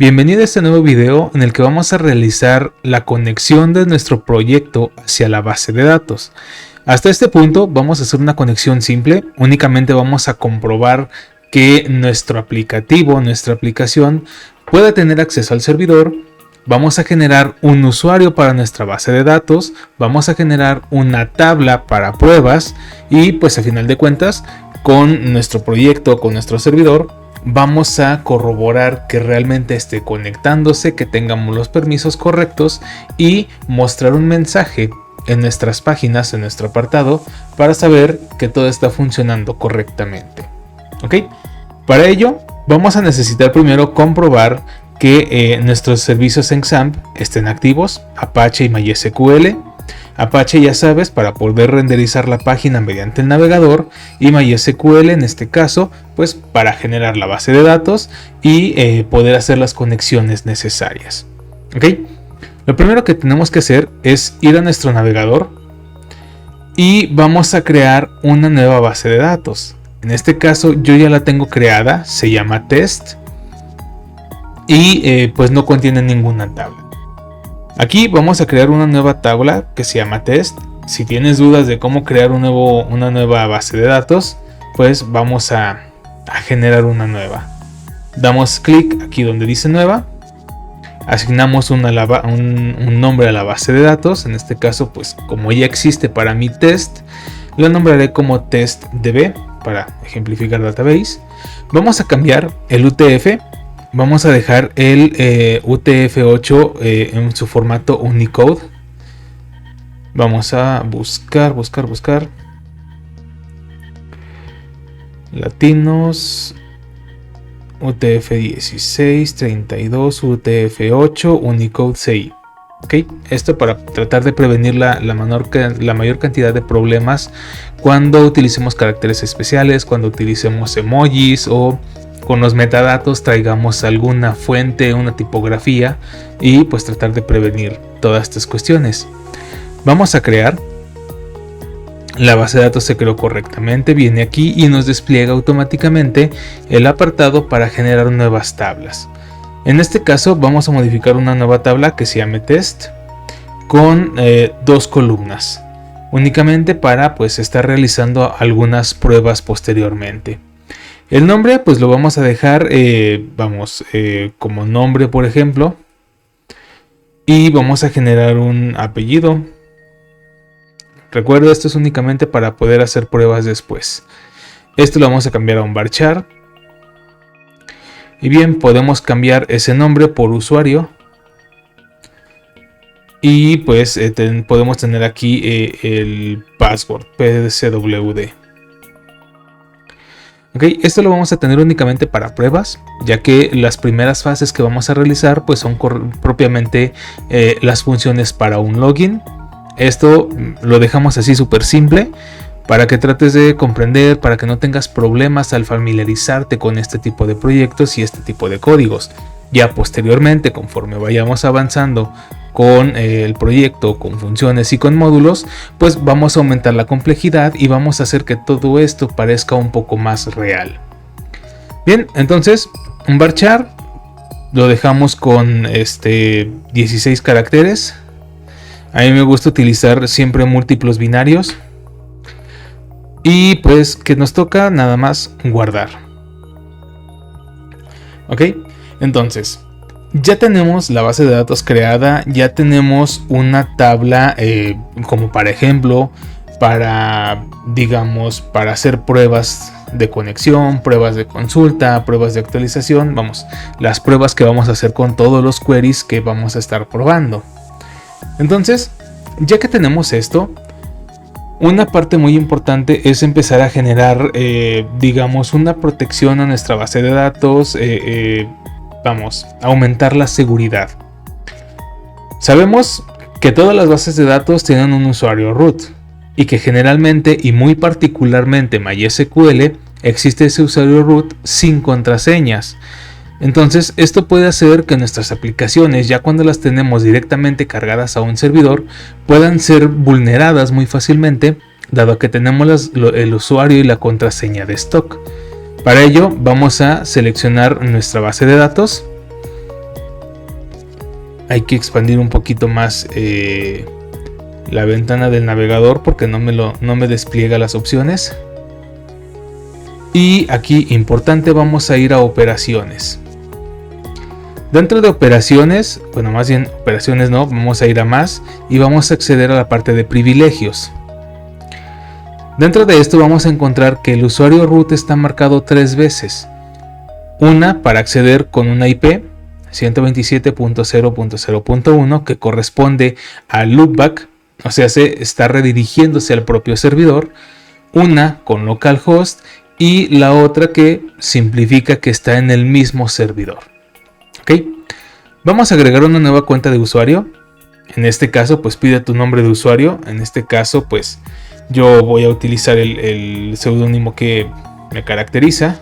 Bienvenido a este nuevo video en el que vamos a realizar la conexión de nuestro proyecto hacia la base de datos. Hasta este punto vamos a hacer una conexión simple, únicamente vamos a comprobar que nuestro aplicativo, nuestra aplicación pueda tener acceso al servidor. Vamos a generar un usuario para nuestra base de datos, vamos a generar una tabla para pruebas y pues a final de cuentas con nuestro proyecto, con nuestro servidor, vamos a corroborar que realmente esté conectándose, que tengamos los permisos correctos y mostrar un mensaje en nuestras páginas, en nuestro apartado, para saber que todo está funcionando correctamente. ¿Ok? Para ello vamos a necesitar primero comprobar que nuestros servicios en XAMPP estén activos, Apache y MySQL. Apache, ya sabes, para poder renderizar la página mediante el navegador, y MySQL en este caso pues para generar la base de datos y poder hacer las conexiones necesarias. ¿Ok? Lo primero que tenemos que hacer es ir a nuestro navegador y vamos a crear una nueva base de datos. En este caso yo ya la tengo creada, se llama test y pues no contiene ninguna tabla. Aquí vamos a crear una nueva tabla que se llama test. Si tienes dudas de cómo crear una nueva base de datos, pues vamos a generar una nueva. Damos clic aquí donde dice nueva. Asignamos un nombre a la base de datos. En este caso, pues como ya existe para mi test, lo nombraré como testdb para ejemplificar database. Vamos a cambiar el UTF. Vamos a dejar el UTF-8 en su formato Unicode. Vamos a buscar latinos, UTF-16, 32, UTF-8, Unicode CI. ¿Okay? Esto para tratar de prevenir la mayor cantidad de problemas cuando utilicemos caracteres especiales, cuando utilicemos emojis o con los metadatos traigamos alguna fuente, una tipografía y pues tratar de prevenir todas estas cuestiones. Vamos a crear. La base de datos se creó correctamente, viene aquí y nos despliega automáticamente el apartado para generar nuevas tablas. En este caso vamos a modificar una nueva tabla que se llame test con dos columnas, únicamente para pues estar realizando algunas pruebas posteriormente. El nombre pues lo vamos a dejar como nombre, por ejemplo, y vamos a generar un apellido. Recuerda, esto es únicamente para poder hacer pruebas después. Esto lo vamos a cambiar a un varchar. Y bien, podemos cambiar ese nombre por usuario. Y pues podemos tener aquí el password pcwd. Okay, esto lo vamos a tener únicamente para pruebas, ya que las primeras fases que vamos a realizar pues son propiamente las funciones para un login. Esto lo dejamos así súper simple para que trates de comprender, para que no tengas problemas al familiarizarte con este tipo de proyectos y este tipo de códigos. Ya posteriormente, conforme vayamos avanzando con el proyecto, con funciones y con módulos, pues vamos a aumentar la complejidad y vamos a hacer que todo esto parezca un poco más real. Bien, entonces un varchar lo dejamos con 16 caracteres. A mí me gusta utilizar siempre múltiplos binarios. Y pues que nos toca nada más guardar. Ok, entonces ya tenemos la base de datos creada, ya tenemos una tabla como para ejemplo, para hacer pruebas de conexión, pruebas de consulta, pruebas de actualización, las pruebas que vamos a hacer con todos los queries que vamos a estar probando. Entonces, ya que tenemos esto, una parte muy importante es empezar a generar, una protección a nuestra base de datos, aumentar la seguridad. Sabemos que todas las bases de datos tienen un usuario root y que generalmente y muy particularmente MySQL existe ese usuario root sin contraseñas. Entonces esto puede hacer que nuestras aplicaciones, ya cuando las tenemos directamente cargadas a un servidor, puedan ser vulneradas muy fácilmente, dado que tenemos el usuario y la contraseña de stock. Para ello vamos a seleccionar nuestra base de datos hay que expandir un poquito más la ventana del navegador porque no me despliega las opciones. Y aquí, importante, vamos a ir a operaciones. Dentro de operaciones, bueno, más bien operaciones no, vamos a ir a más y vamos a acceder a la parte de privilegios. Dentro de esto vamos a encontrar que el usuario root está marcado 3 veces. Una para acceder con una IP 127.0.0.1 que corresponde al loopback, o sea, se está redirigiéndose al propio servidor. Una con localhost y la otra que simplifica que está en el mismo servidor. ¿Ok? Vamos a agregar una nueva cuenta de usuario. En este caso, pues pide tu nombre de usuario. En este caso, pues yo voy a utilizar el seudónimo que me caracteriza.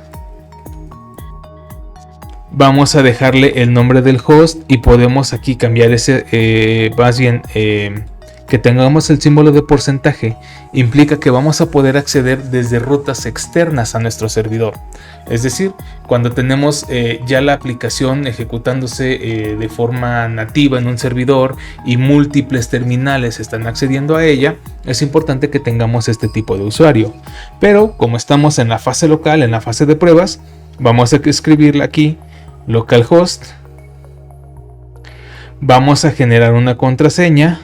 Vamos a dejarle el nombre del host y podemos aquí cambiar ese, más bien que tengamos el símbolo de porcentaje implica que vamos a poder acceder desde rutas externas a nuestro servidor. Es decir, cuando tenemos ya la aplicación ejecutándose de forma nativa en un servidor y múltiples terminales están accediendo a ella, es importante que tengamos este tipo de usuario. Pero como estamos en la fase local, en la fase de pruebas, vamos a escribirle aquí localhost. Vamos a generar una contraseña.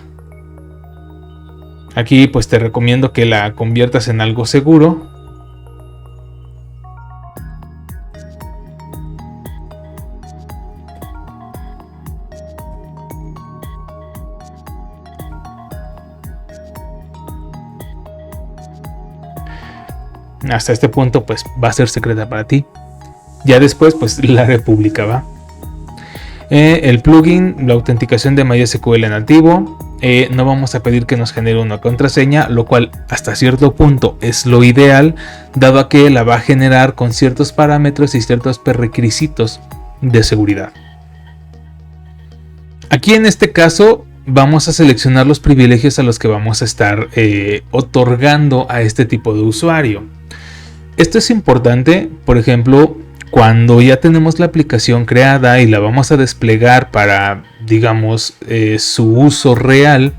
Aquí pues te recomiendo que la conviertas en algo seguro. Hasta este punto pues va a ser secreta para ti. Ya después pues la haré pública, ¿va? El plugin, la autenticación de MySQL nativo. No vamos a pedir que nos genere una contraseña, lo cual hasta cierto punto es lo ideal, dado a que la va a generar con ciertos parámetros y ciertos prerequisitos de seguridad. Aquí en este caso vamos a seleccionar los privilegios a los que vamos a estar otorgando a este tipo de usuario. Esto es importante, por ejemplo, cuando ya tenemos la aplicación creada y la vamos a desplegar para, digamos, su uso real,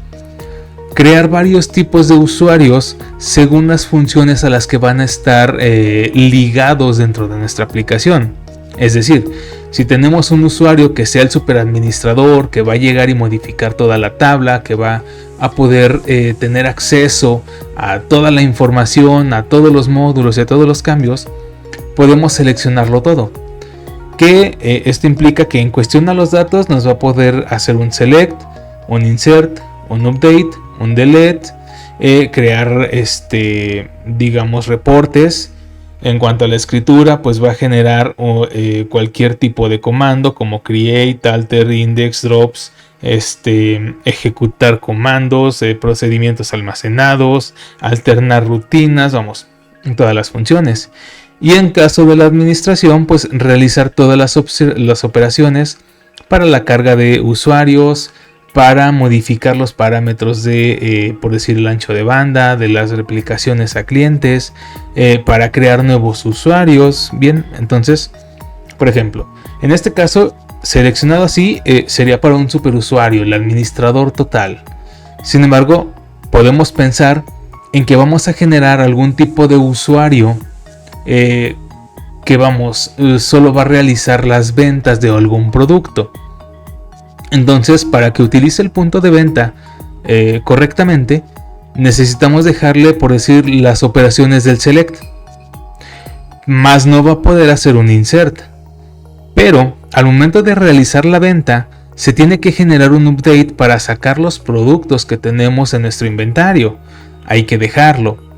crear varios tipos de usuarios según las funciones a las que van a estar ligados dentro de nuestra aplicación. Es decir, si tenemos un usuario que sea el superadministrador, que va a llegar y modificar toda la tabla, que va a poder tener acceso a toda la información, a todos los módulos y a todos los cambios, podemos seleccionarlo todo. Esto implica que en cuestión a los datos nos va a poder hacer un select, un insert, un update, un delete, crear digamos reportes. En cuanto a la escritura, pues va a generar cualquier tipo de comando como create, alter, index, drops, ejecutar comandos, procedimientos almacenados, alternar rutinas, vamos, todas las funciones. Y en caso de la administración, pues realizar todas las operaciones para la carga de usuarios, para modificar los parámetros de, por decir, el ancho de banda, de las replicaciones a clientes, para crear nuevos usuarios. Bien, entonces, por ejemplo, en este caso, seleccionado así, sería para un superusuario, el administrador total. Sin embargo, podemos pensar en que vamos a generar algún tipo de usuario que solo va a realizar las ventas de algún producto. Entonces, para que utilice el punto de venta correctamente, necesitamos dejarle, por decir, las operaciones del select. Más no va a poder hacer un insert. Pero al momento de realizar la venta, se tiene que generar un update para sacar los productos que tenemos en nuestro inventario. Hay que dejarlo.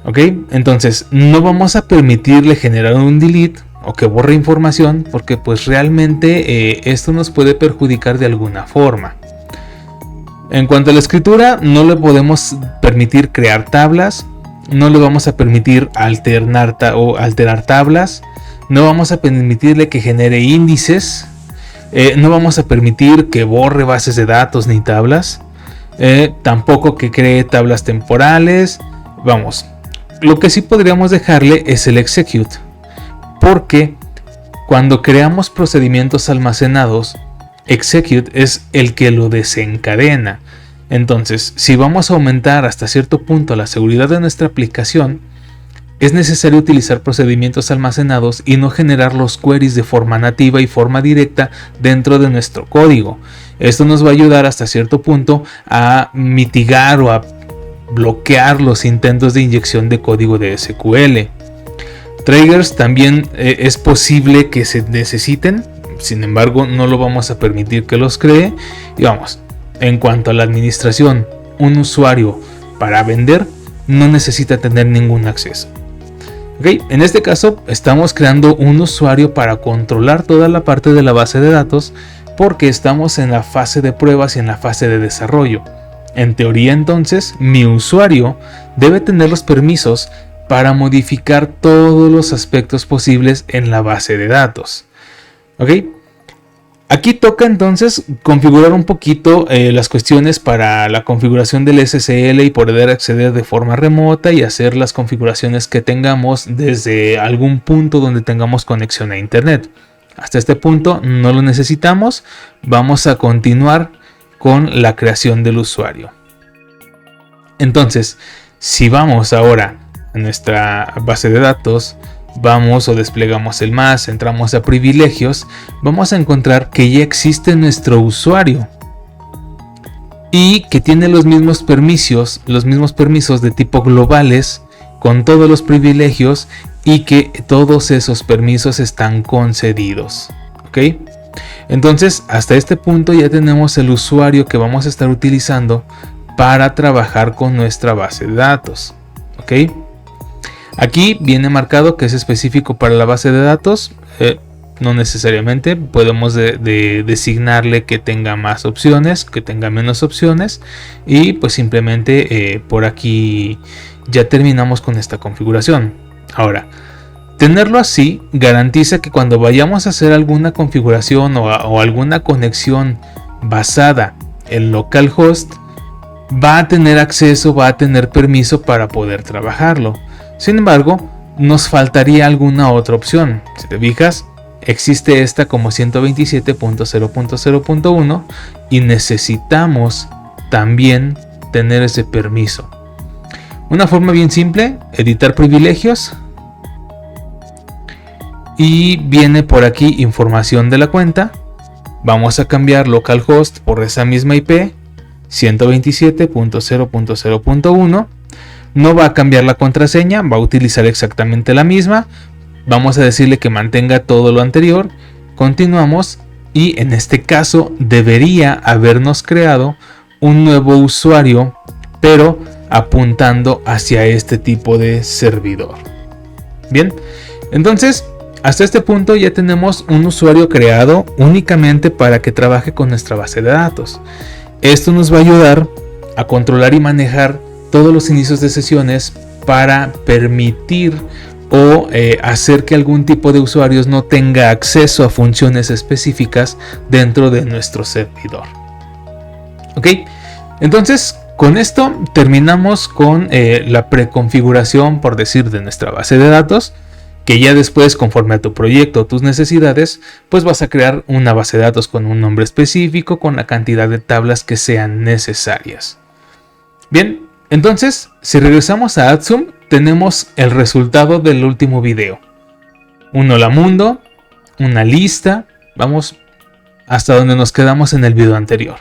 ¿Ok? Entonces no vamos a permitirle generar un delete o que borre información, porque pues realmente esto nos puede perjudicar de alguna forma. En cuanto a la escritura, no le podemos permitir crear tablas, no le vamos a permitir alterar tablas, no vamos a permitirle que genere índices, no vamos a permitir que borre bases de datos ni tablas, tampoco que cree tablas temporales. Vamos, lo que sí podríamos dejarle es el execute, porque cuando creamos procedimientos almacenados, execute es el que lo desencadena. Entonces, si vamos a aumentar hasta cierto punto la seguridad de nuestra aplicación, es necesario utilizar procedimientos almacenados y no generar los queries de forma nativa y forma directa dentro de nuestro código. Esto nos va a ayudar hasta cierto punto a mitigar o a bloquear los intentos de inyección de código de SQL. Triggers también es posible que se necesiten, sin embargo no lo vamos a permitir que los cree. Y vamos, en cuanto a la administración, un usuario para vender no necesita tener ningún acceso. Okay, en este caso estamos creando un usuario para controlar toda la parte de la base de datos porque estamos en la fase de pruebas y en la fase de desarrollo. En teoría entonces mi usuario debe tener los permisos para modificar todos los aspectos posibles en la base de datos. ¿Ok? Aquí toca entonces configurar un poquito las cuestiones para la configuración del SSL y poder acceder de forma remota y hacer las configuraciones que tengamos desde algún punto donde tengamos conexión a internet. Hasta este punto no lo necesitamos. Vamos a continuar con la creación del usuario. Entonces, si vamos ahora a nuestra base de datos, vamos o desplegamos el más, entramos a privilegios, vamos a encontrar que ya existe nuestro usuario y que tiene los mismos permisos de tipo globales con todos los privilegios y que todos esos permisos están concedidos. ¿Ok? Entonces, hasta este punto ya tenemos el usuario que vamos a estar utilizando para trabajar con nuestra base de datos. ¿Ok? Aquí viene marcado que es específico para la base de datos. No necesariamente podemos designarle que tenga más opciones, que tenga menos opciones, y pues simplemente por aquí ya terminamos con esta configuración. Ahora, tenerlo así garantiza que cuando vayamos a hacer alguna configuración o alguna conexión basada en localhost, va a tener acceso, va a tener permiso para poder trabajarlo. Sin embargo, nos faltaría alguna otra opción. Si te fijas, existe esta como 127.0.0.1 y necesitamos también tener ese permiso. Una forma bien simple, editar privilegios. Y viene por aquí información de la cuenta. Vamos a cambiar localhost por esa misma IP, 127.0.0.1. No va a cambiar la contraseña, va a utilizar exactamente la misma. Vamos a decirle que mantenga todo lo anterior. Continuamos y en este caso debería habernos creado un nuevo usuario, pero apuntando hacia este tipo de servidor. Bien, entonces hasta este punto ya tenemos un usuario creado únicamente para que trabaje con nuestra base de datos. Esto nos va a ayudar a controlar y manejar todos los inicios de sesiones para permitir o hacer que algún tipo de usuarios no tenga acceso a funciones específicas dentro de nuestro servidor. Ok, entonces con esto terminamos con la preconfiguración, por decir, de nuestra base de datos, que ya después, conforme a tu proyecto o tus necesidades, pues vas a crear una base de datos con un nombre específico, con la cantidad de tablas que sean necesarias. Bien, entonces, si regresamos a AdZoom, tenemos el resultado del último video. Un hola mundo, una lista, vamos hasta donde nos quedamos en el video anterior.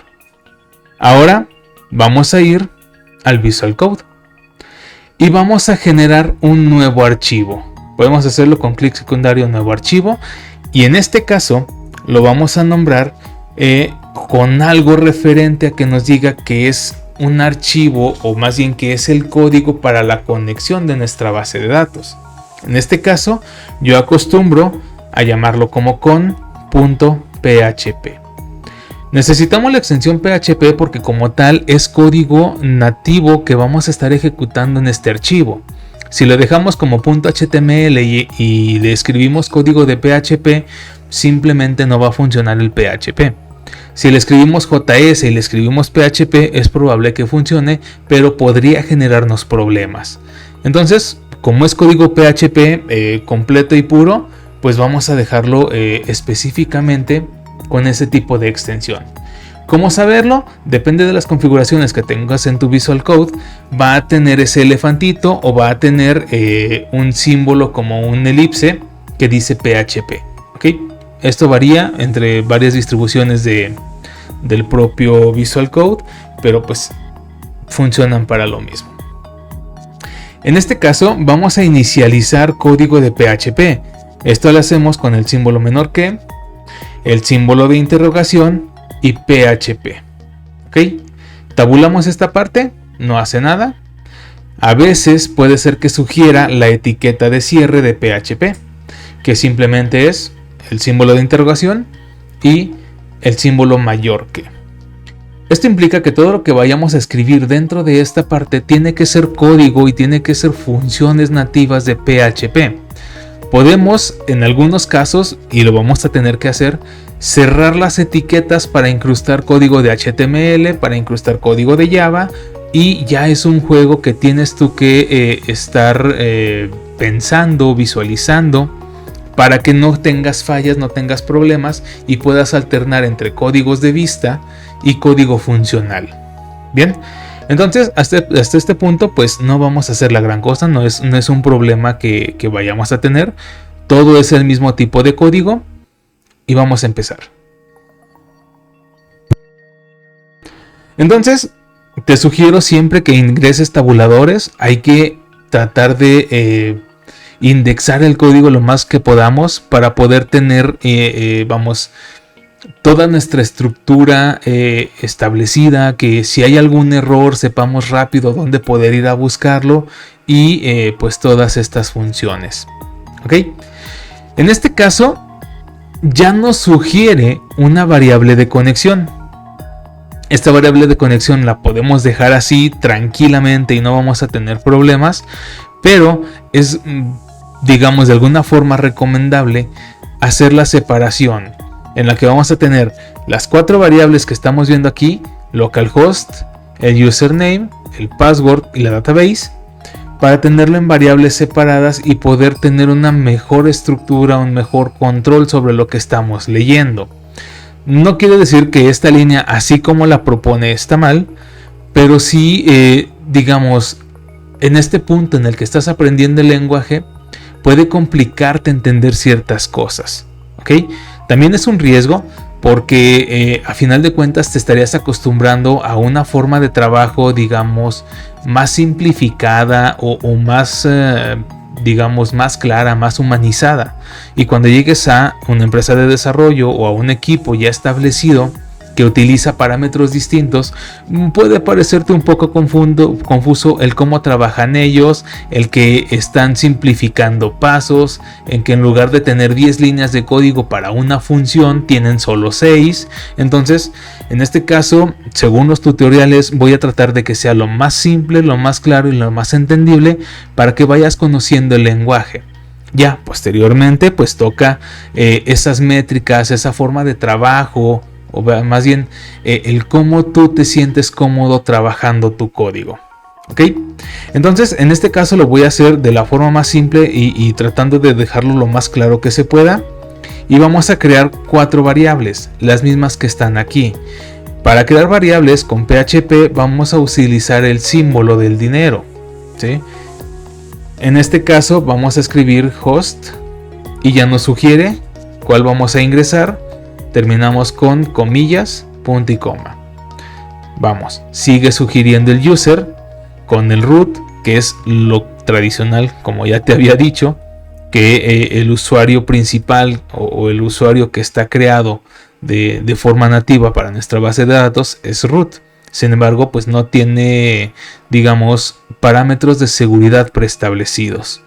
Ahora vamos a ir al Visual Code y vamos a generar un nuevo archivo. Podemos hacerlo con clic secundario, nuevo archivo, y en este caso lo vamos a nombrar con algo referente a que nos diga que es un archivo, o más bien que es el código para la conexión de nuestra base de datos. En este caso yo acostumbro a llamarlo como con.php. Necesitamos la extensión PHP porque como tal es código nativo que vamos a estar ejecutando en este archivo. Si lo dejamos como .html y le escribimos código de PHP, simplemente no va a funcionar el PHP. Si le escribimos JS y le escribimos PHP, es probable que funcione, pero podría generarnos problemas. Entonces, como es código PHP completo y puro, pues vamos a dejarlo específicamente con ese tipo de extensión. ¿Cómo saberlo? Depende de las configuraciones que tengas en tu Visual Code. Va a tener ese elefantito o va a tener un símbolo como un elipse que dice PHP. ¿Okay? Esto varía entre varias distribuciones del propio Visual Code, pero pues funcionan para lo mismo. En este caso vamos a inicializar código de PHP. Esto lo hacemos con el símbolo menor que, el símbolo de interrogación y PHP. ¿Ok? Tabulamos esta parte, no hace nada. A veces puede ser que sugiera la etiqueta de cierre de PHP, que simplemente es el símbolo de interrogación y el símbolo mayor que. Esto implica que todo lo que vayamos a escribir dentro de esta parte tiene que ser código y tiene que ser funciones nativas de PHP. Podemos, en algunos casos, y lo vamos a tener que hacer, cerrar las etiquetas para incrustar código de HTML, para incrustar código de Java, y ya es un juego que tienes tú que estar pensando, visualizando, para que no tengas fallas, no tengas problemas y puedas alternar entre códigos de vista y código funcional. Bien, entonces hasta este punto pues no vamos a hacer la gran cosa, no es un problema que vayamos a tener. Todo es el mismo tipo de código y vamos a empezar. Entonces te sugiero siempre que ingreses tabuladores. Hay que tratar de indexar el código lo más que podamos para poder tener toda nuestra estructura establecida, que si hay algún error sepamos rápido dónde poder ir a buscarlo y pues todas estas funciones. ¿Ok? En este caso ya nos sugiere una variable de conexión. Esta variable de conexión la podemos dejar así tranquilamente y no vamos a tener problemas, pero es, digamos, de alguna forma recomendable hacer la separación en la que vamos a tener las 4 variables que estamos viendo aquí: localhost, el username, el password y la database, para tenerlo en variables separadas y poder tener una mejor estructura, un mejor control sobre lo que estamos leyendo. No quiere decir que esta línea, así como la propone, está mal, pero sí, digamos, en este punto en el que estás aprendiendo el lenguaje, puede complicarte entender ciertas cosas. ¿Ok? También es un riesgo porque a final de cuentas te estarías acostumbrando a una forma de trabajo, digamos, más simplificada o más, digamos, más clara, más humanizada. Y cuando llegues a una empresa de desarrollo o a un equipo ya establecido que utiliza parámetros distintos, puede parecerte un poco confuso el cómo trabajan ellos, el que están simplificando pasos, en que en lugar de tener 10 líneas de código para una función tienen solo 6. Entonces, en este caso, según los tutoriales, voy a tratar de que sea lo más simple, lo más claro y lo más entendible para que vayas conociendo el lenguaje. Ya posteriormente pues toca esas métricas, esa forma de trabajo, o más bien el cómo tú te sientes cómodo trabajando tu código. ¿Ok? Entonces en este caso lo voy a hacer de la forma más simple y tratando de dejarlo lo más claro que se pueda. Y vamos a crear 4 variables, las mismas que están aquí. Para crear variables con PHP vamos a utilizar el símbolo del dinero, ¿sí? En este caso vamos a escribir host y ya nos sugiere cuál vamos a ingresar. Terminamos con comillas, punto y coma. Vamos, sigue sugiriendo el user con el root, que es lo tradicional, como ya te había dicho, que el usuario principal o el usuario que está creado de forma nativa para nuestra base de datos es root. Sin embargo, pues no tiene, digamos, parámetros de seguridad preestablecidos.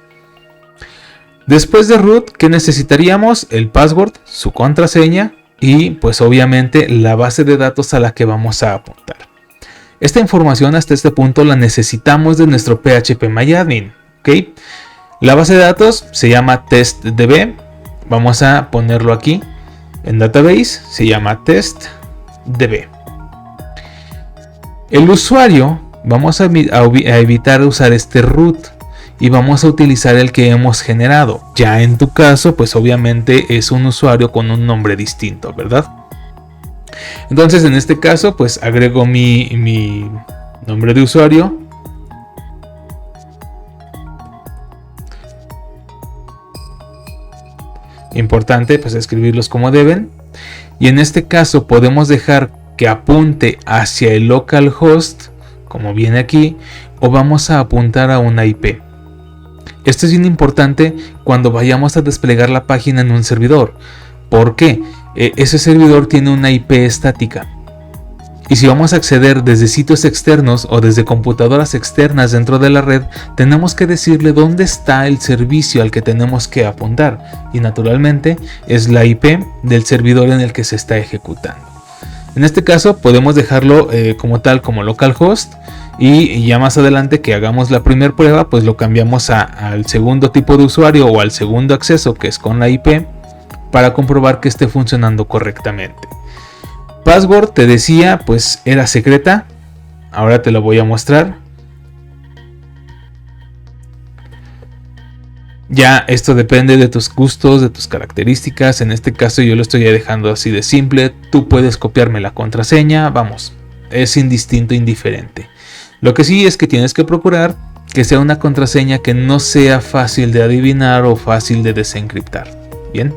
Después de root, ¿qué necesitaríamos? El password, su contraseña y pues obviamente la base de datos a la que vamos a apuntar. Esta información hasta este punto la necesitamos de nuestro PHPMyAdmin. ¿Okay? La base de datos se llama testdb. Vamos a ponerlo aquí en database, se llama testdb. El usuario, vamos a evitar usar este root y vamos a utilizar el que hemos generado. Ya en tu caso, pues obviamente es un usuario con un nombre distinto, ¿verdad? Entonces en este caso pues agrego mi nombre de usuario. Importante pues escribirlos como deben. Y en este caso podemos dejar que apunte hacia el localhost, como viene aquí, o vamos a apuntar a una IP. Esto es bien importante cuando vayamos a desplegar la página en un servidor. ¿Por qué? Ese servidor tiene una IP estática. Y si vamos a acceder desde sitios externos o desde computadoras externas dentro de la red, tenemos que decirle dónde está el servicio al que tenemos que apuntar. Y naturalmente es la IP del servidor en el que se está ejecutando. En este caso podemos dejarlo como tal, como localhost. Y ya más adelante que hagamos la primera prueba, pues lo cambiamos al segundo tipo de usuario o al segundo acceso, que es con la IP, para comprobar que esté funcionando correctamente. Password, te decía, pues era secreta. Ahora te lo voy a mostrar. Ya esto depende de tus gustos, de tus características. En este caso yo lo estoy dejando así de simple. Tú puedes copiarme la contraseña. Vamos, es indistinto, indiferente. Lo que sí es que tienes que procurar que sea una contraseña que no sea fácil de adivinar o fácil de desencriptar. Bien.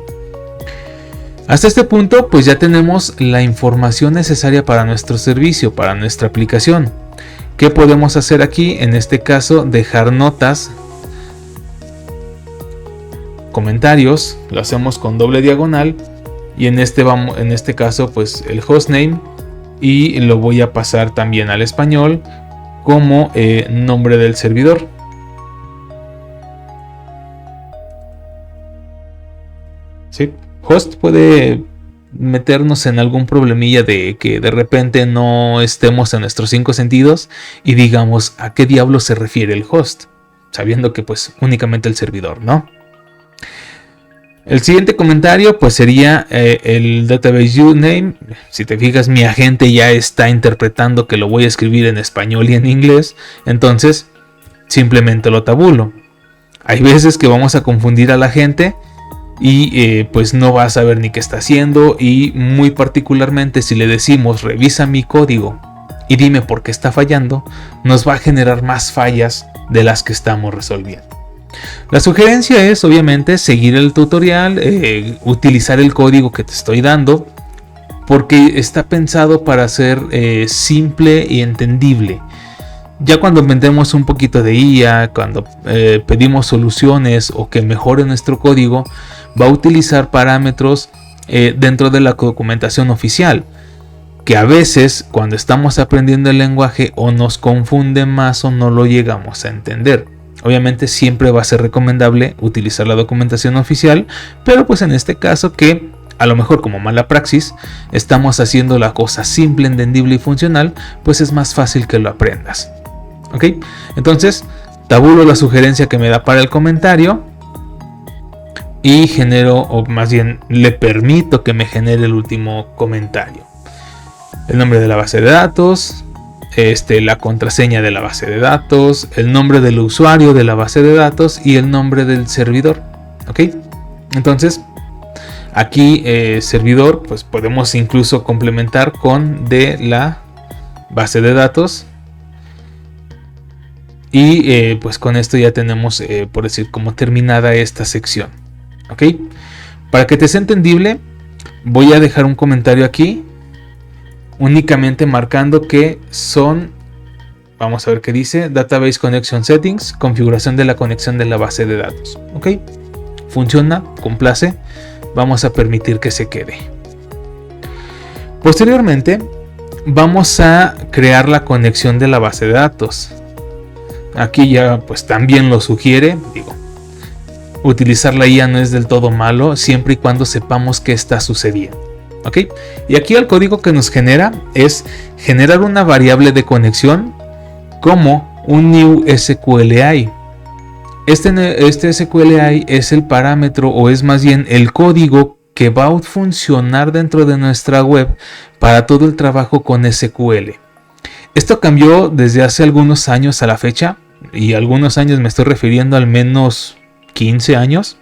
Hasta este punto pues ya tenemos la información necesaria para nuestro servicio, para nuestra aplicación. ¿Qué podemos hacer aquí? En este caso dejar notas, comentarios, lo hacemos con doble diagonal y en este caso pues el hostname, y lo voy a pasar también al español como nombre del servidor. ¿Sí? Host puede meternos en algún problemilla de que de repente no estemos en nuestros 5 sentidos y digamos a qué diablo se refiere el host, sabiendo que pues únicamente el servidor, ¿no? El siguiente comentario pues sería el database username. Si te fijas, mi agente ya está interpretando que lo voy a escribir en español y en inglés, entonces simplemente lo tabulo. Hay veces que vamos a confundir a la gente y pues no va a saber ni qué está haciendo, y muy particularmente si le decimos revisa mi código y dime por qué está fallando, nos va a generar más fallas de las que estamos resolviendo. La sugerencia es obviamente seguir el tutorial, utilizar el código que te estoy dando, porque está pensado para ser simple y entendible. Ya cuando vendemos un poquito de IA, cuando pedimos soluciones o que mejore nuestro código, va a utilizar parámetros dentro de la documentación oficial, que a veces cuando estamos aprendiendo el lenguaje o nos confunde más o no lo llegamos a entender. Obviamente siempre va a ser recomendable utilizar la documentación oficial, pero pues en este caso que a lo mejor como mala praxis estamos haciendo la cosa simple, entendible y funcional, pues es más fácil que lo aprendas. ¿Ok? Entonces tabulo la sugerencia que me da para el comentario y genero, o más bien le permito que me genere el último comentario. El nombre de la base de datos, la contraseña de la base de datos, el nombre del usuario de la base de datos y el nombre del servidor. ¿Ok? Entonces aquí servidor pues podemos incluso complementar con de la base de datos. Y pues con esto ya tenemos, por decir, como terminada esta sección. ¿Ok? Para que te sea entendible, voy a dejar un comentario aquí, únicamente marcando que son, vamos a ver qué dice, Database Connection Settings, configuración de la conexión de la base de datos. ¿Ok? Funciona, complace, vamos a permitir que se quede. Posteriormente, vamos a crear la conexión de la base de datos. Aquí ya pues también lo sugiere, digo, utilizar la IA no es del todo malo siempre y cuando sepamos qué está sucediendo. ¿Ok? Y aquí el código que nos genera es generar una variable de conexión como un new SQLI. Este SQLI es el parámetro, o es más bien el código que va a funcionar dentro de nuestra web para todo el trabajo con SQL. Esto cambió desde hace algunos años a la fecha, y algunos años me estoy refiriendo al menos 15 años.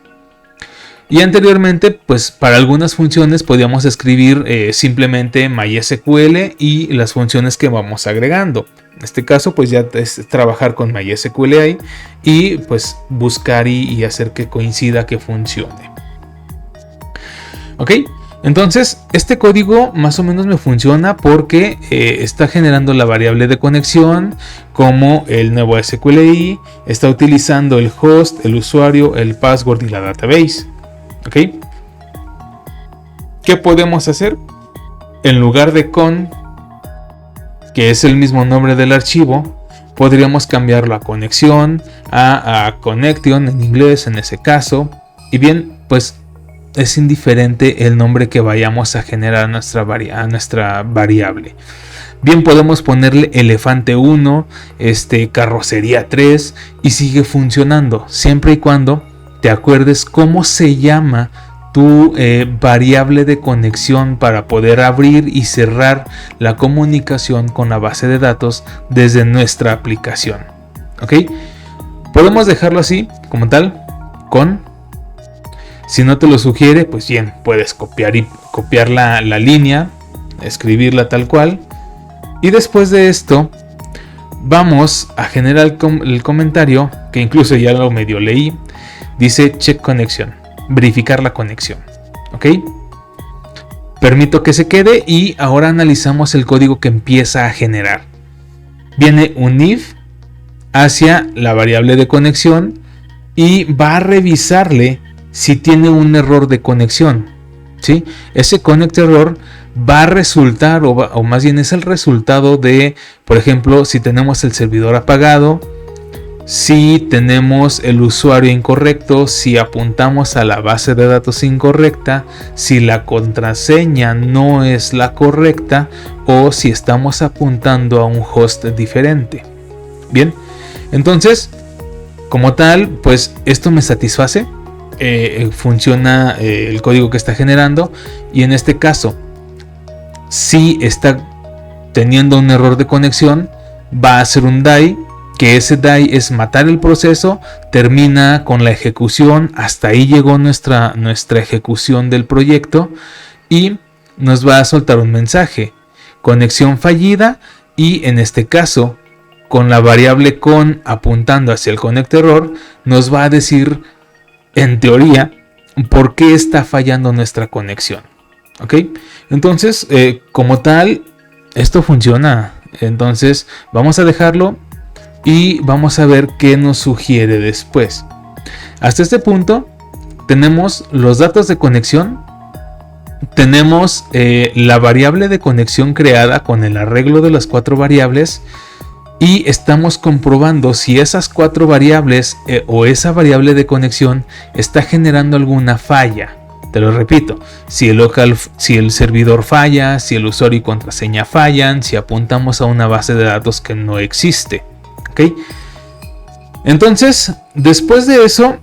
Y anteriormente, pues para algunas funciones podíamos escribir simplemente MySQL y las funciones que vamos agregando. En este caso, pues ya es trabajar con MySQL y pues buscar y hacer que coincida, que funcione. Ok, entonces este código más o menos me funciona porque está generando la variable de conexión como el nuevo SQLi, está utilizando el host, el usuario, el password y la database. ¿Ok? ¿Qué podemos hacer? En lugar de con, que es el mismo nombre del archivo, podríamos cambiarlo a conexión, a connection en inglés en ese caso. Y bien, pues es indiferente el nombre que vayamos a generar a nuestra variable. Bien, podemos ponerle elefante 1, carrocería 3 y sigue funcionando, siempre y cuando te acuerdes cómo se llama tu variable de conexión para poder abrir y cerrar la comunicación con la base de datos desde nuestra aplicación. ¿Ok? Podemos dejarlo así, como tal, con. Si no te lo sugiere, pues bien, puedes copiar la línea, escribirla tal cual. Y después de esto, vamos a generar el comentario, que incluso ya lo medio leí. Dice check conexión, verificar la conexión. ¿Ok? Permito que se quede y ahora analizamos el código que empieza a generar. Viene un if hacia la variable de conexión y va a revisarle si tiene un error de conexión. ¿Sí? Ese connect error va a resultar, o más bien es el resultado de, por ejemplo, si tenemos el servidor apagado, si tenemos el usuario incorrecto, si apuntamos a la base de datos incorrecta, si la contraseña no es la correcta o si estamos apuntando a un host diferente. Bien, entonces, como tal, pues esto me satisface. Funciona el código que está generando y en este caso, si está teniendo un error de conexión, va a hacer un die. Que ese die es matar el proceso, termina con la ejecución, hasta ahí llegó nuestra ejecución del proyecto y nos va a soltar un mensaje, conexión fallida, y en este caso, con la variable con apuntando hacia el connect error, nos va a decir, en teoría, por qué está fallando nuestra conexión. ¿Ok? Entonces, como tal, esto funciona. Entonces, vamos a dejarlo. Y vamos a ver qué nos sugiere después. Hasta este punto tenemos los datos de conexión. Tenemos la variable de conexión creada con el arreglo de las 4 variables. Y estamos comprobando si esas 4 variables o esa variable de conexión está generando alguna falla. Te lo repito, si el servidor falla, si el usuario y contraseña fallan, si apuntamos a una base de datos que no existe. ¿Okay? Entonces, después de eso,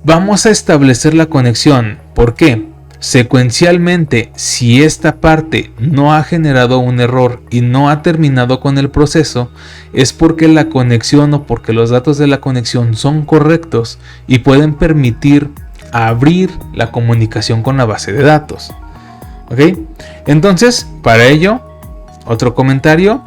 vamos a establecer la conexión. ¿Por qué? Secuencialmente, si esta parte no ha generado un error y no ha terminado con el proceso, es porque la conexión o porque los datos de la conexión son correctos y pueden permitir abrir la comunicación con la base de datos. ¿Ok? Entonces, para ello, otro comentario.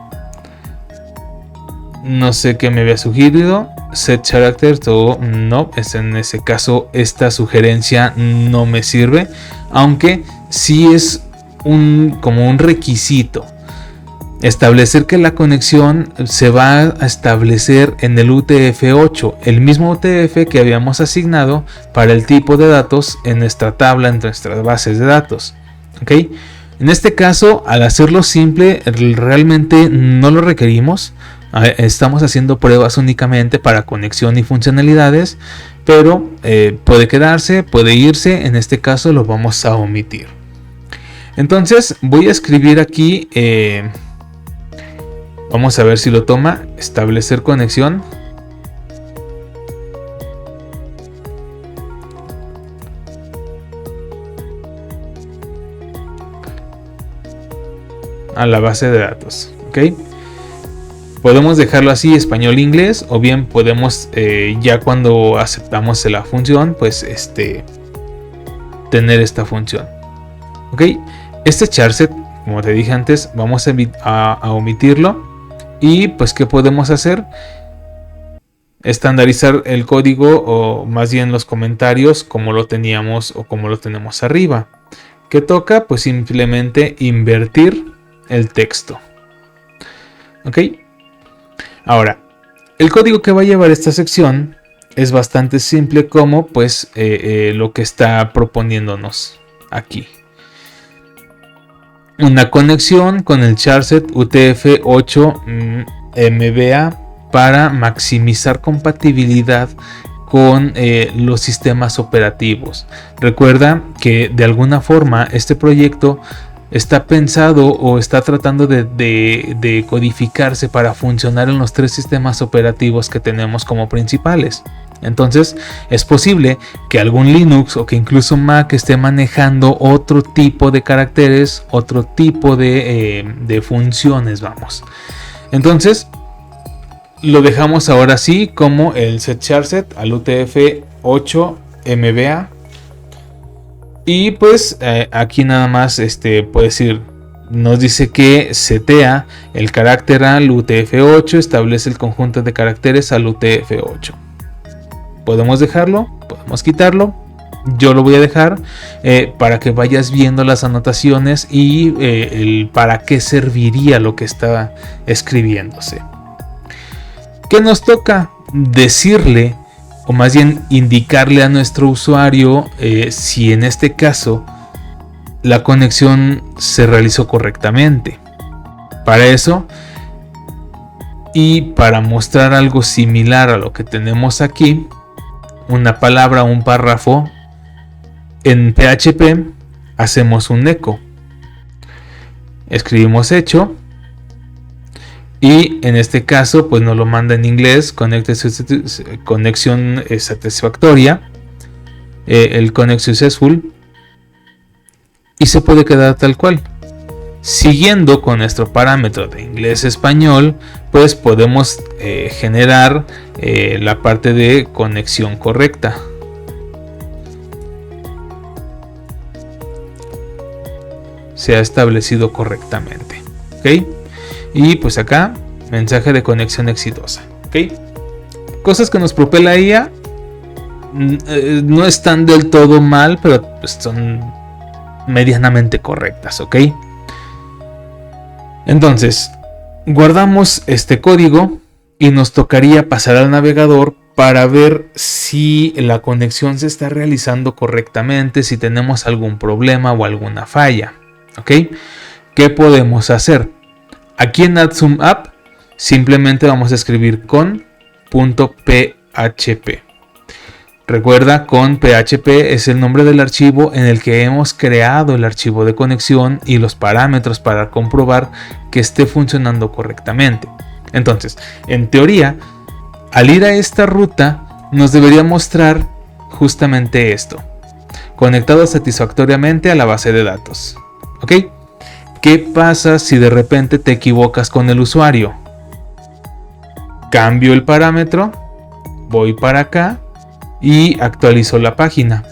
No sé qué me había sugerido. Set characters o no. En ese caso, esta sugerencia no me sirve. Aunque sí es como un requisito. Establecer que la conexión se va a establecer en el UTF-8. El mismo UTF que habíamos asignado para el tipo de datos en nuestra tabla, en nuestras bases de datos. ¿Ok? En este caso, al hacerlo simple, realmente no lo requerimos. Estamos haciendo pruebas únicamente para conexión y funcionalidades, pero puede quedarse, puede irse. En este caso lo vamos a omitir. Entonces voy a escribir aquí, vamos a ver si lo toma, establecer conexión. A la base de datos, ¿ok? Podemos dejarlo así, español-inglés, o bien podemos, ya cuando aceptamos la función, pues tener esta función. Ok, este charset, como te dije antes, vamos a omitirlo. Y pues, ¿qué podemos hacer? Estandarizar el código, o más bien los comentarios, como lo teníamos o como lo tenemos arriba. ¿Qué toca? Pues simplemente invertir el texto. Ok. Ahora, el código que va a llevar esta sección es bastante simple, como pues lo que está proponiéndonos aquí. Una conexión con el charset UTF-8 MBA para maximizar compatibilidad con los sistemas operativos. Recuerda que de alguna forma este proyecto está pensado o está tratando de codificarse para funcionar en los 3 sistemas operativos que tenemos como principales. Entonces es posible que algún Linux o que incluso Mac esté manejando otro tipo de caracteres, otro tipo de funciones, vamos. Entonces lo dejamos ahora sí como el set charset al UTF-8 MBA. Y pues aquí nada más puede decir, nos dice que setea el carácter al UTF-8, establece el conjunto de caracteres al UTF-8. Podemos dejarlo, podemos quitarlo. Yo lo voy a dejar para que vayas viendo las anotaciones y el para qué serviría lo que está escribiéndose. ¿Qué nos toca? Decirle, o más bien indicarle a nuestro usuario si en este caso la conexión se realizó correctamente. Para eso, y para mostrar algo similar a lo que tenemos aquí, una palabra o un párrafo, en PHP hacemos un echo. Escribimos hecho. Y en este caso, pues nos lo manda en inglés, conexión satisfactoria, el connect successful, y se puede quedar tal cual. Siguiendo con nuestro parámetro de inglés-español, pues podemos generar la parte de conexión correcta. Se ha establecido correctamente. ¿Ok? Y pues acá, mensaje de conexión exitosa. ¿Ok? Cosas que nos propela IA no están del todo mal, pero pues son medianamente correctas. ¿Ok? Entonces, guardamos este código y nos tocaría pasar al navegador para ver si la conexión se está realizando correctamente, si tenemos algún problema o alguna falla. ¿Ok? ¿Qué podemos hacer? Aquí en AddSum App simplemente vamos a escribir con.php. Recuerda, con PHP es el nombre del archivo en el que hemos creado el archivo de conexión y los parámetros para comprobar que esté funcionando correctamente. Entonces, en teoría, al ir a esta ruta nos debería mostrar justamente esto: conectado satisfactoriamente a la base de datos. ¿Ok? ¿Qué pasa si de repente te equivocas con el usuario? Cambio el parámetro, voy para acá y actualizo la página.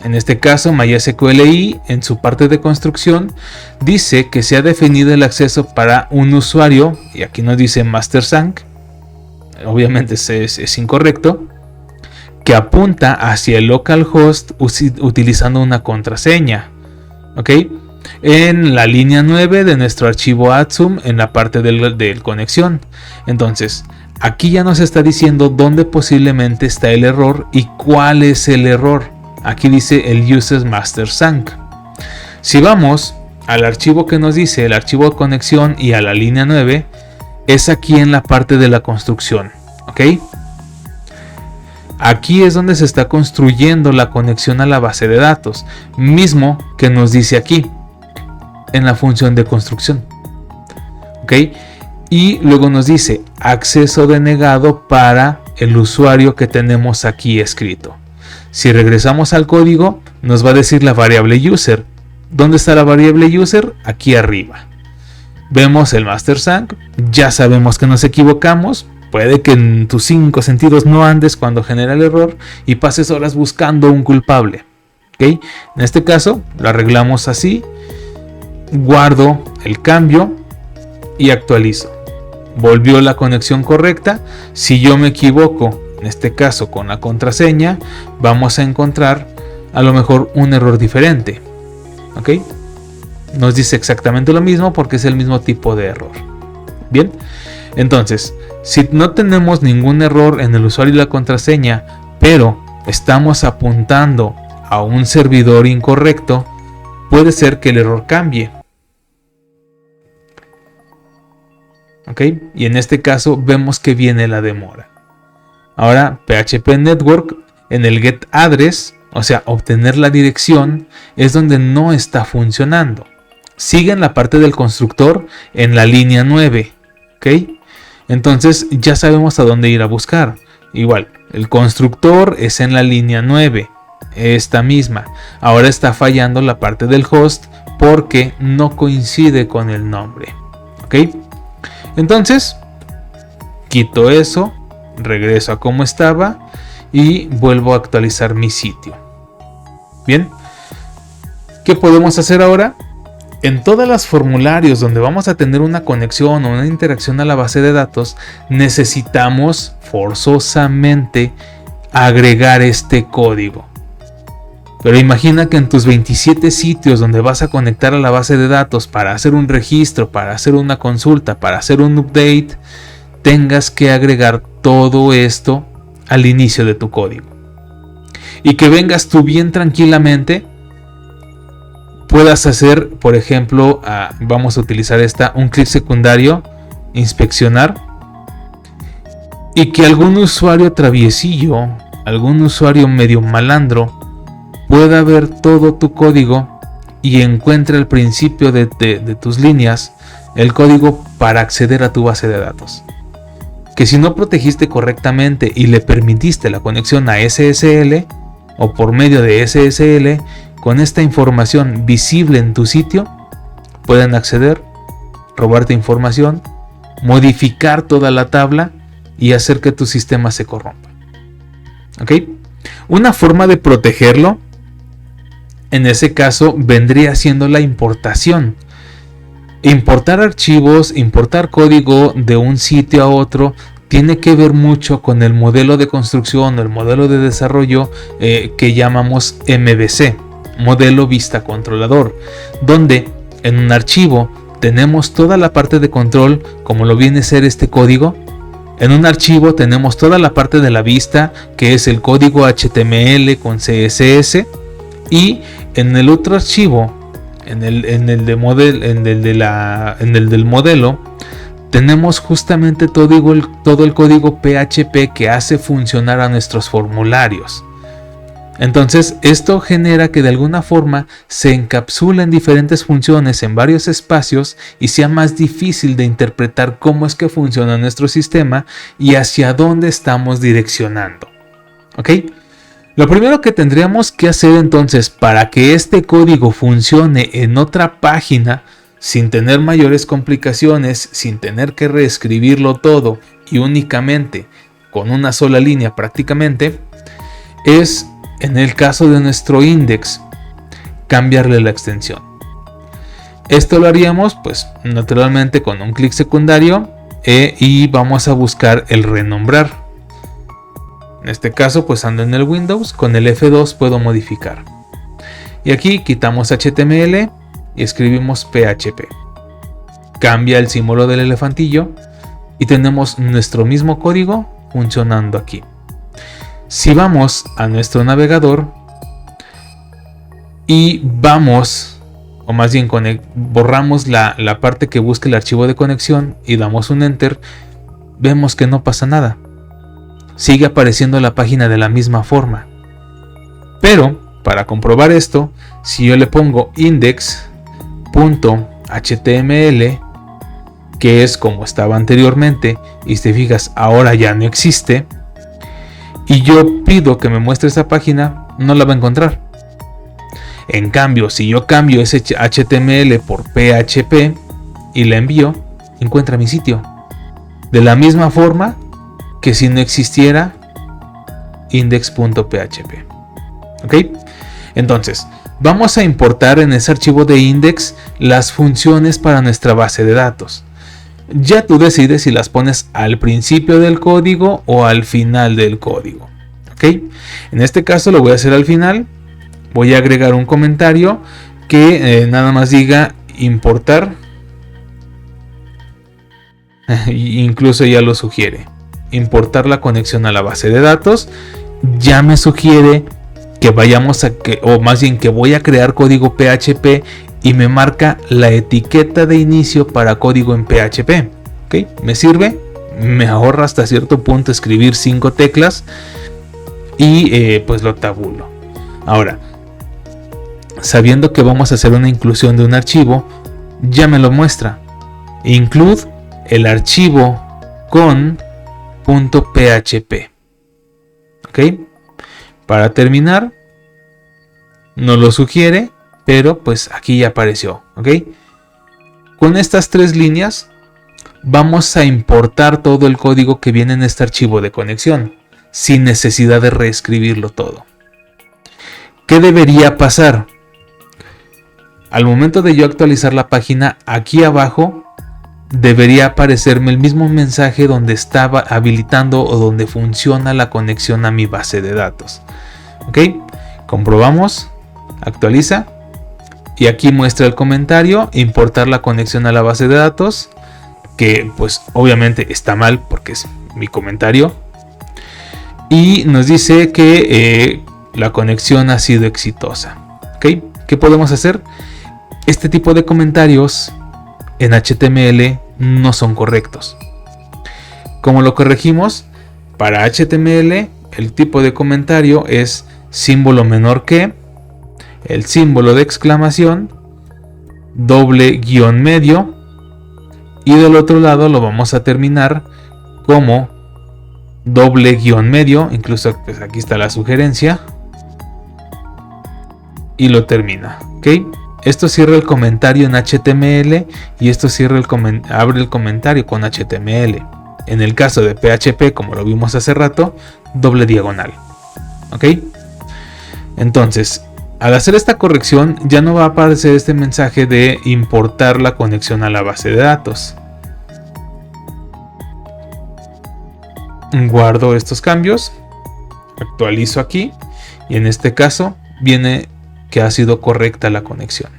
En este caso, MySQLi en su parte de construcción dice que se ha definido el acceso para un usuario, y aquí nos dice MasterSank, obviamente es incorrecto, que apunta hacia el localhost utilizando una contraseña. ¿Ok? En la línea 9 de nuestro archivo AddSum, en la parte del conexión. Entonces, aquí ya nos está diciendo dónde posiblemente está el error y cuál es el error. Aquí dice el uses MasterSank. Si vamos al archivo que nos dice el archivo de conexión y a la línea 9, es aquí en la parte de la construcción. ¿Ok? Aquí es donde se está construyendo la conexión a la base de datos, mismo que nos dice aquí en la función de construcción. ¿Ok? Y luego nos dice acceso denegado para el usuario que tenemos aquí escrito. Si regresamos al código, nos va a decir la variable user. ¿Dónde está la variable user? Aquí arriba. Vemos el MasterSank, ya sabemos que nos equivocamos. Puede que en tus 5 sentidos no andes cuando genera el error y pases horas buscando un culpable. ¿Ok? En este caso lo arreglamos así, guardo el cambio y actualizo. Volvió la conexión correcta. Si yo me equivoco, en este caso con la contraseña, vamos a encontrar a lo mejor un error diferente. ¿Ok? Nos dice exactamente lo mismo porque es el mismo tipo de error. Bien, entonces, si no tenemos ningún error en el usuario y la contraseña, pero estamos apuntando a un servidor incorrecto, puede ser que el error cambie. ¿Ok? Y en este caso vemos que viene la demora. Ahora, PHP Network, en el get address, o sea, obtener la dirección, es donde no está funcionando. Sigue en la parte del constructor en la línea 9. ¿Ok? Entonces ya sabemos a dónde ir a buscar. Igual, el constructor es en la línea 9. Esta misma. Ahora está fallando la parte del host porque no coincide con el nombre. ¿Ok? Entonces, quito eso, regreso a como estaba y vuelvo a actualizar mi sitio. Bien, ¿qué podemos hacer ahora? En todos los formularios donde vamos a tener una conexión o una interacción a la base de datos, necesitamos forzosamente agregar este código. Pero imagina que en tus 27 sitios donde vas a conectar a la base de datos para hacer un registro, para hacer una consulta, para hacer un update, tengas que agregar todo esto al inicio de tu código. Y que vengas tú bien tranquilamente, puedas hacer, por ejemplo, vamos a utilizar un clic secundario, inspeccionar, y que algún usuario traviesillo, algún usuario medio malandro, pueda ver todo tu código y encuentre al principio de tus líneas el código para acceder a tu base de datos. Que si no protegiste correctamente y le permitiste la conexión a SSL o por medio de SSL, con esta información visible en tu sitio, pueden acceder, robarte información, modificar toda la tabla y hacer que tu sistema se corrompa. ¿Ok? Una forma de protegerlo, en ese caso, vendría siendo la importación. Importar archivos, importar código de un sitio a otro, tiene que ver mucho con el modelo de construcción o el modelo de desarrollo que llamamos MVC, modelo vista controlador, donde en un archivo tenemos toda la parte de control, como lo viene a ser este código. En un archivo tenemos toda la parte de la vista, que es el código HTML con CSS, y en el otro archivo, en el del modelo, tenemos justamente todo el código PHP que hace funcionar a nuestros formularios. Entonces, esto genera que de alguna forma se encapsulen diferentes funciones en varios espacios y sea más difícil de interpretar cómo es que funciona nuestro sistema y hacia dónde estamos direccionando. ¿Ok? Lo primero que tendríamos que hacer entonces para que este código funcione en otra página sin tener mayores complicaciones, sin tener que reescribirlo todo y únicamente con una sola línea prácticamente, es, en el caso de nuestro index, cambiarle la extensión. Esto lo haríamos pues naturalmente con un clic secundario y vamos a buscar el renombrar. En este caso pues ando en el Windows, con el F2 puedo modificar. Y aquí quitamos HTML y escribimos PHP. Cambia el símbolo del elefantillo y tenemos nuestro mismo código funcionando aquí. Si vamos a nuestro navegador y vamos, o más bien borramos la parte que busca el archivo de conexión y damos un enter, vemos que no pasa nada. Sigue apareciendo la página de la misma forma. Pero para comprobar esto, si yo le pongo index.html, que es como estaba anteriormente, y si te fijas ahora ya no existe, y yo pido que me muestre esa página, no la va a encontrar. En cambio, si yo cambio ese HTML por PHP y le envío, encuentra mi sitio. De la misma forma que si no existiera index.php. ¿Ok? Entonces, vamos a importar en ese archivo de index las funciones para nuestra base de datos. Ya tú decides si las pones al principio del código o al final del código. ¿Ok? En este caso lo voy a hacer al final. Voy a agregar un comentario que nada más diga importar. Incluso ya lo sugiere. Importar la conexión a la base de datos. Ya me sugiere que vayamos a que, o más bien que voy a crear código PHP y me marca la etiqueta de inicio para código en PHP. ¿Ok? Me sirve. Me ahorra hasta cierto punto escribir 5 teclas y pues lo tabulo. Ahora, sabiendo que vamos a hacer una inclusión de un archivo, ya me lo muestra. Include el archivo con .php. ¿Ok? Para terminar, no lo sugiere, pero pues aquí ya apareció. ¿Ok? Con estas 3 líneas vamos a importar todo el código que viene en este archivo de conexión, sin necesidad de reescribirlo todo. ¿Qué debería pasar? Al momento de yo actualizar la página, aquí abajo debería aparecerme el mismo mensaje donde estaba habilitando o donde funciona la conexión a mi base de datos. ¿Ok? Comprobamos, actualiza y aquí muestra el comentario, importar la conexión a la base de datos, que pues obviamente está mal porque es mi comentario, y nos dice que la conexión ha sido exitosa. ¿Ok? ¿Qué podemos hacer? Este tipo de comentarios en HTML no son correctos. ¿Cómo lo corregimos? Para HTML el tipo de comentario es símbolo menor que, el símbolo de exclamación, doble guión medio, y del otro lado lo vamos a terminar como doble guión medio, incluso pues aquí está la sugerencia, y lo termina. ¿Ok? Esto cierra el comentario en HTML y esto cierra abre el comentario con HTML. En el caso de PHP, como lo vimos hace rato, doble diagonal. ¿Ok? Entonces, al hacer esta corrección ya no va a aparecer este mensaje de importar la conexión a la base de datos. Guardo estos cambios, actualizo aquí y en este caso viene que ha sido correcta la conexión.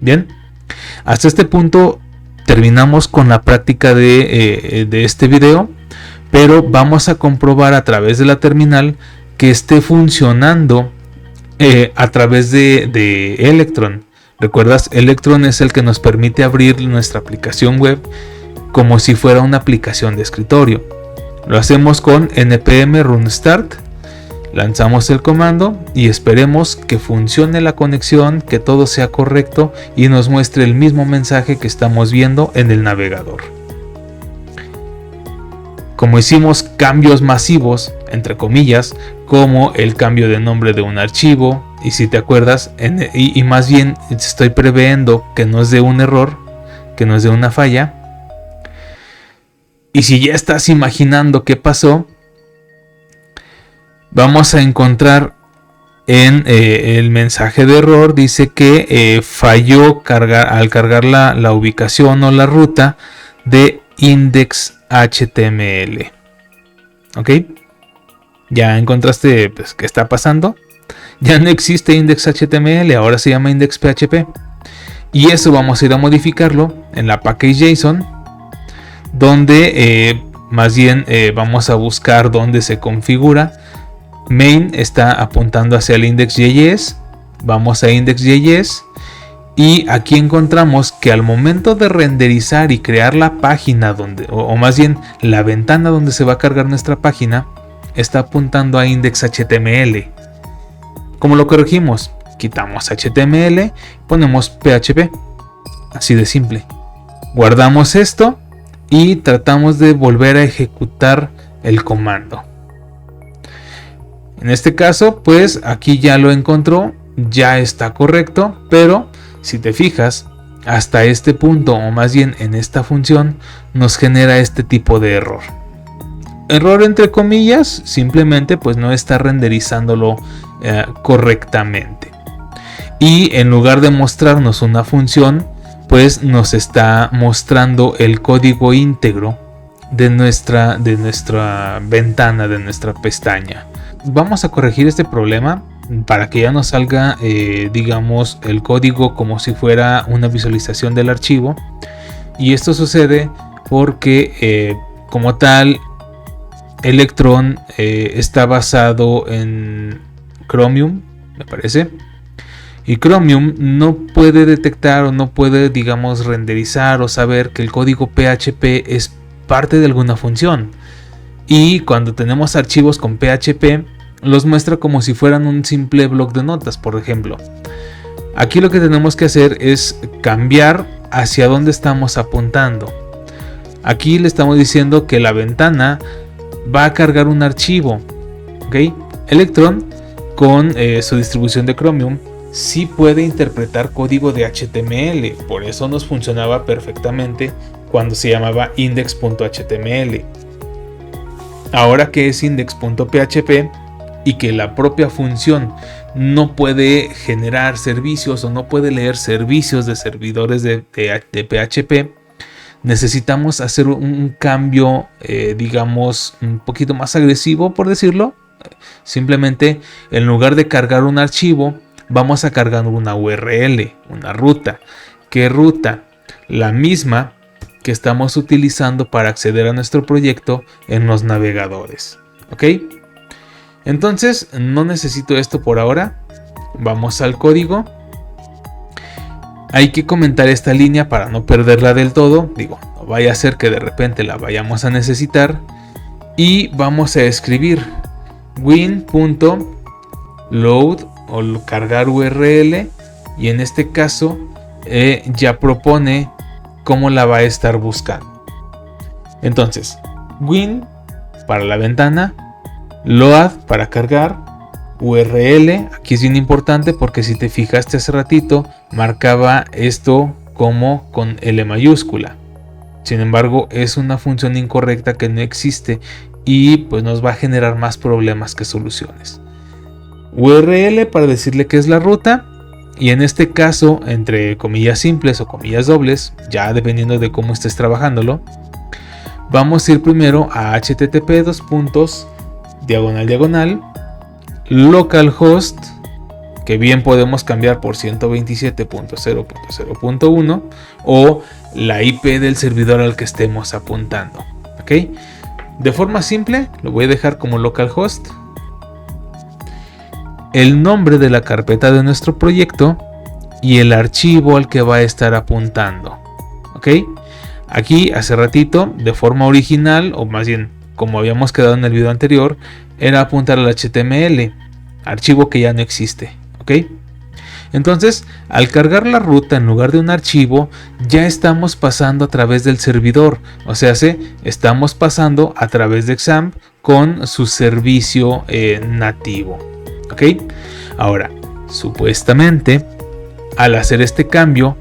Bien, hasta este punto terminamos con la práctica de este video, pero vamos a comprobar a través de la terminal que esté funcionando a través de Electron. ¿Recuerdas? Electron es el que nos permite abrir nuestra aplicación web como si fuera una aplicación de escritorio. Lo hacemos con npm run start. Lanzamos el comando y esperemos que funcione la conexión, que todo sea correcto y nos muestre el mismo mensaje que estamos viendo en el navegador. Como hicimos cambios masivos, entre comillas, como el cambio de nombre de un archivo, y si te acuerdas, y más bien estoy previendo que no es de un error, que no es de una falla, y si ya estás imaginando qué pasó, vamos a encontrar en el mensaje de error, dice que falló al cargar la ubicación o la ruta de index.html. ¿Ok? Ya encontraste pues, qué está pasando. Ya no existe index.html, ahora se llama index.php. Y eso vamos a ir a modificarlo en la package.json, donde más bien vamos a buscar dónde se configura. Main está apuntando hacia el index.js, vamos a index.js y aquí encontramos que al momento de renderizar y crear la página o más bien la ventana donde se va a cargar nuestra página, está apuntando a index.html. ¿Cómo lo corregimos? Quitamos HTML, ponemos PHP, así de simple. Guardamos esto y tratamos de volver a ejecutar el comando. En este caso, pues aquí ya lo encontró, ya está correcto, pero si te fijas, hasta este punto, o más bien en esta función, nos genera este tipo de error. Error entre comillas, simplemente pues no está renderizándolo correctamente. Y en lugar de mostrarnos una función, pues nos está mostrando el código íntegro de nuestra ventana, de nuestra pestaña. Vamos a corregir este problema para que ya nos salga digamos el código como si fuera una visualización del archivo. Y esto sucede porque como tal Electron está basado en Chromium, me parece. Y Chromium no puede detectar o no puede, digamos, renderizar o saber que el código PHP es parte de alguna función. Y cuando tenemos archivos con PHP, los muestra como si fueran un simple bloc de notas, por ejemplo. Aquí lo que tenemos que hacer es cambiar hacia dónde estamos apuntando. Aquí le estamos diciendo que la ventana va a cargar un archivo. ¿Okay? Electron, con su distribución de Chromium, sí puede interpretar código de HTML, por eso nos funcionaba perfectamente cuando se llamaba index.html. Ahora que es index.php y que la propia función no puede generar servicios o no puede leer servicios de servidores de PHP, necesitamos hacer un cambio, digamos, un poquito más agresivo, por decirlo. Simplemente, en lugar de cargar un archivo, vamos a cargar una URL, una ruta. ¿Qué ruta? La misma que estamos utilizando para acceder a nuestro proyecto en los navegadores. ¿Ok? Entonces, no necesito esto por ahora. Vamos al código. Hay que comentar esta línea para no perderla del todo. Digo, no vaya a ser que de repente la vayamos a necesitar. Y vamos a escribir win.load o cargar URL, y en este caso ya propone cómo la va a estar buscando. Entonces, win para la ventana, load para cargar, URL, aquí es bien importante porque si te fijaste hace ratito marcaba esto como con L mayúscula. Sin embargo, es una función incorrecta que no existe y pues nos va a generar más problemas que soluciones. URL para decirle que es la ruta, y en este caso entre comillas simples o comillas dobles, ya dependiendo de cómo estés trabajándolo, vamos a ir primero a http:// localhost, que bien podemos cambiar por 127.0.0.1 o la IP del servidor al que estemos apuntando. ¿Ok? De forma simple lo voy a dejar como localhost, el nombre de la carpeta de nuestro proyecto y el archivo al que va a estar apuntando. ¿Ok? Aquí hace ratito, de forma original, o más bien como habíamos quedado en el video anterior, era apuntar al HTML, archivo que ya no existe. ¿Ok? Entonces, al cargar la ruta en lugar de un archivo, ya estamos pasando a través del servidor. O sea, estamos pasando a través de XAMPP con su servicio nativo. ¿Ok? Ahora, supuestamente, al hacer este cambio,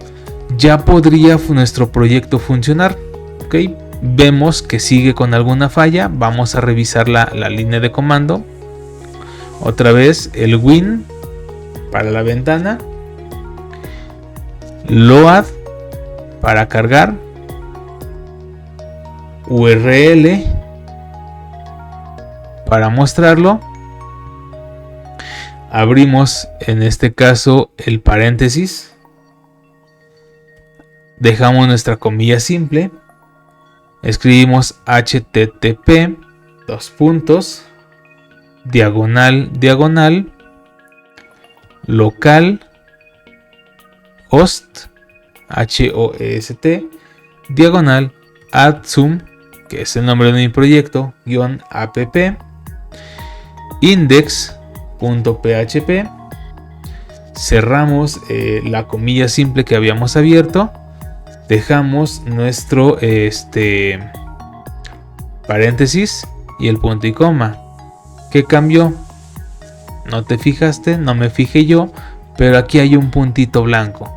ya podría nuestro proyecto funcionar. ¿Ok? Vemos que sigue con alguna falla. Vamos a revisar la línea de comando. Otra vez el win para la ventana, load para cargar, URL para mostrarlo. Abrimos en este caso el paréntesis, dejamos nuestra comilla simple, escribimos http diagonal local host diagonal add_zoom, que es el nombre de mi proyecto, -app index.php. Cerramos la comilla simple que habíamos abierto, dejamos nuestro paréntesis y el punto y coma. ¿Qué cambió? No te fijaste, no me fijé yo, pero aquí hay un puntito blanco.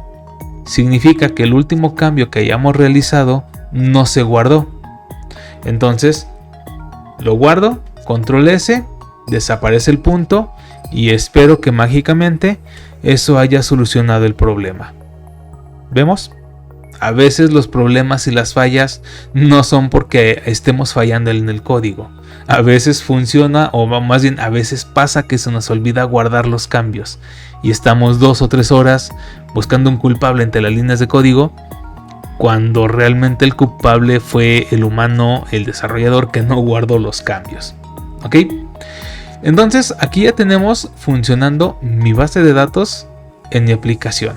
Significa que el último cambio que hayamos realizado no se guardó. Entonces, Lo guardo, control S, desaparece el punto y espero que mágicamente eso haya solucionado el problema. ¿Vemos? A veces los problemas y las fallas no son porque estemos fallando en el código. A veces funciona, o más bien a veces pasa que se nos olvida guardar los cambios y estamos 2 o 3 horas buscando un culpable entre las líneas de código, cuando realmente el culpable fue el humano, el desarrollador, que no guardó los cambios. ¿Ok? Entonces aquí ya tenemos funcionando mi base de datos en mi aplicación.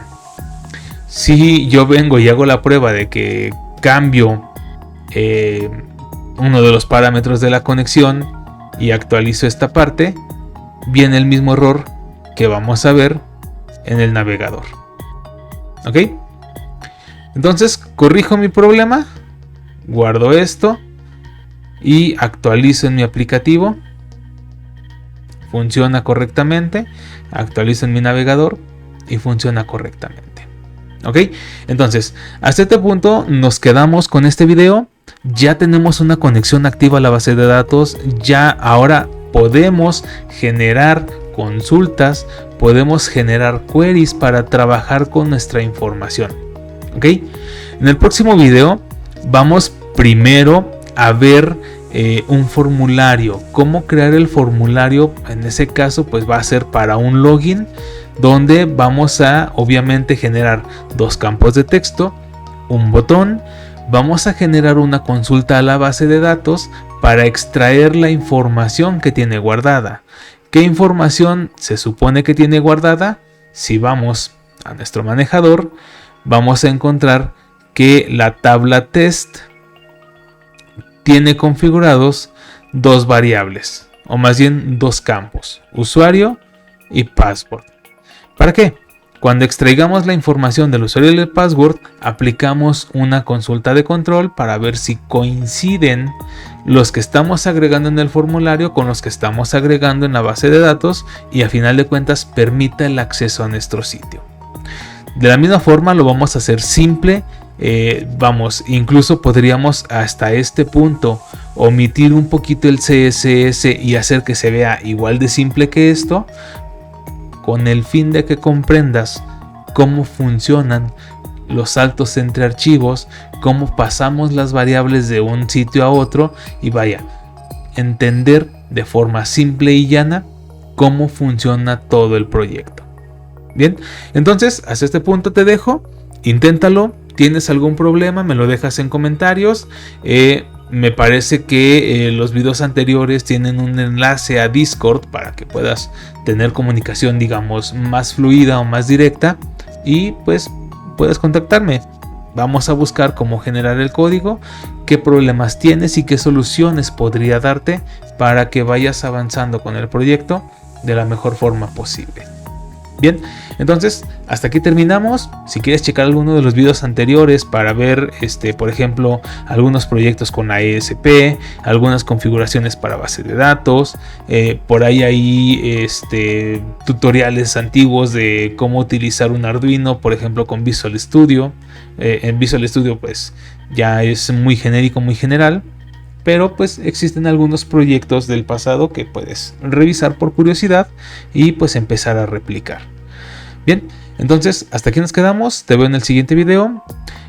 Si yo vengo y hago la prueba de que cambio uno de los parámetros de la conexión y actualizo esta parte, viene el mismo error que vamos a ver en el navegador. ¿Ok? Entonces corrijo mi problema, guardo esto y actualizo en mi aplicativo. Funciona correctamente, actualizo en mi navegador y funciona correctamente. ¿Ok? Entonces, hasta este punto nos quedamos con este video. Ya tenemos una conexión activa a la base de datos. Ya ahora podemos generar consultas, podemos generar queries para trabajar con nuestra información. ¿Ok? En el próximo video vamos primero a ver un formulario. Cómo crear el formulario. En ese caso pues va a ser para un login, donde vamos a obviamente generar 2 campos de texto, un botón. Vamos a generar una consulta a la base de datos para extraer la información que tiene guardada. ¿Qué información se supone que tiene guardada? Si vamos a nuestro manejador, vamos a encontrar que la tabla test tiene configurados 2 variables, o más bien 2 campos, usuario y password. ¿Para qué? Cuando extraigamos la información del usuario y el password, aplicamos una consulta de control para ver si coinciden los que estamos agregando en el formulario con los que estamos agregando en la base de datos, y a final de cuentas permita el acceso a nuestro sitio. De la misma forma lo vamos a hacer simple. Incluso podríamos hasta este punto omitir un poquito el CSS y hacer que se vea igual de simple que esto, con el fin de que comprendas cómo funcionan los saltos entre archivos, cómo pasamos las variables de un sitio a otro, y vaya, entender de forma simple y llana cómo funciona todo el proyecto. Bien, entonces hasta este punto te dejo, inténtalo. ¿Tienes algún problema? Me lo dejas en comentarios. Me parece que los videos anteriores tienen un enlace a Discord para que puedas tener comunicación, digamos, más fluida o más directa, y pues puedes contactarme. Vamos a buscar cómo generar el código, qué problemas tienes y qué soluciones podría darte para que vayas avanzando con el proyecto de la mejor forma posible. Bien, entonces hasta aquí terminamos. Si quieres checar alguno de los videos anteriores para ver, por ejemplo, algunos proyectos con AESP, algunas configuraciones para base de datos, por ahí hay tutoriales antiguos de cómo utilizar un Arduino, por ejemplo, con Visual Studio. En Visual Studio pues ya es muy genérico, muy general, pero pues existen algunos proyectos del pasado que puedes revisar por curiosidad y pues empezar a replicar. Bien, entonces hasta aquí nos quedamos. Te veo en el siguiente video.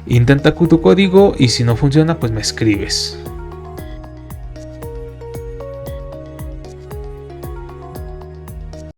Intenta tu código y si no funciona pues me escribes.